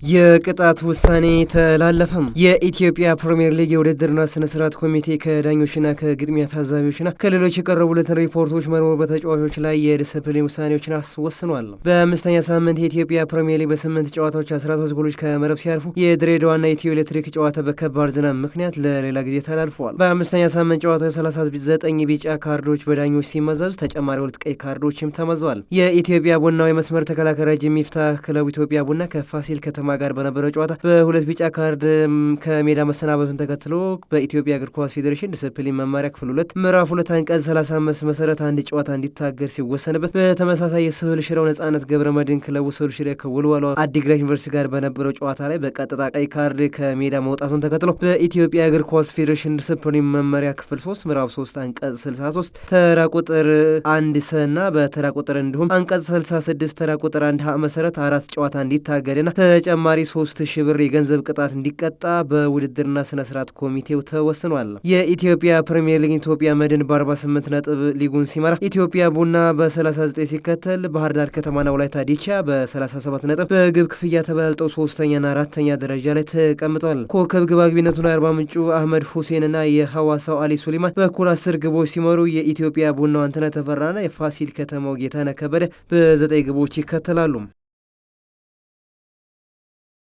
የቅጣት ውሳኔ ተላለፈም። የኢትዮጵያ ፕሪሚየር ሊግ የውድድርና ስነ ስርዓት ኮሚቴ ከዳኞችና ከግጥሚያ ታዛቢዎችና ከሌሎች የቀረቡለትን ሪፖርቶች መርምሮ በተጫዋቾች ላይ የዲስፕሊን ውሳኔዎችን አስወስኗል። በአምስተኛ ሳምንት የኢትዮጵያ ፕሪሚየር ሊግ በ8 ጨዋታዎች 13 ጎሎች ከመረብ ሲያርፉ የድሬዳዋና ኢትዮ ኤሌክትሪክ ጨዋታ በከባድ ዝናብ ምክንያት ለሌላ ጊዜ ተላልፈዋል። በአምስተኛ ሳምንት ጨዋታዎች 39 ቢጫ ካርዶች በዳኞች ሲመዘዙ ተጨማሪ 2 ቀይ ካርዶችም ተመዘዋል። የኢትዮጵያ ቡናው የመስመር ተከላካይ ረጅም ሚፍታህ ክለቡ ኢትዮጵያ ቡና ከፋሲል ከተማ ጋር በነበረው ጨዋታ በ2 ቢጫ ካርድ ከሜዳ መሰናበቱን ተከትሎ በኢትዮጵያ እግር ኳስ ፌዴሬሽን ዲስፕሊን መመሪያ ክፍል 2 ምዕራፍ 2 አንቀጽ 35 መሰረት አንድ ጨዋታ እንዲታገድ ሲወሰንበት፣ በተመሳሳይ የስሁል ሽሬው ነጻነት ገብረ መድህን ክለቡ ስሁል ሽሬ ከወልዋሎ አዲግራት ዩኒቨርሲቲ ጋር በነበረው ጨዋታ ላይ በቀጥታ ቀይ ካርድ ከሜዳ መውጣቱን ተከትሎ በኢትዮጵያ እግር ኳስ ፌዴሬሽን ዲስፕሊን መመሪያ ክፍል 3 ምዕራፍ 3 አንቀጽ 63 ተራ ቁጥር 1 ሰ እና በተራ ቁጥር እንዲሁም አንቀጽ 66 ተራ ቁጥር 1 ሀ መሰረት 4 ጨዋታ እንዲታገድና ተጨማሪ 3000 ብር የገንዘብ ቅጣት እንዲቀጣ በውድድርና ስነ ስርዓት ኮሚቴው ተወስኗል። የኢትዮጵያ ፕሪሚየር ሊግ ኢትዮጵያ መድን በ48 ነጥብ ሊጉን ሲመራ፣ ኢትዮጵያ ቡና በ39 ሲከተል፣ ባህር ዳር ከተማና ወላይታ ዲቻ በ37 ነጥብ በግብ ክፍያ ተበላልጠው 3ኛና 4ኛ ደረጃ ላይ ተቀምጠዋል። ኮከብ ግብ አግቢነቱን አርባ ምንጩ አህመድ ሁሴንና የሐዋሳው አሊ ሱሊማን በኩል 10 ግቦች ሲመሩ፣ የኢትዮጵያ ቡናው አንተነህ ተፈራና የፋሲል ከተማው ጌታነህ ከበደ በ9 ግቦች ይከተላሉ።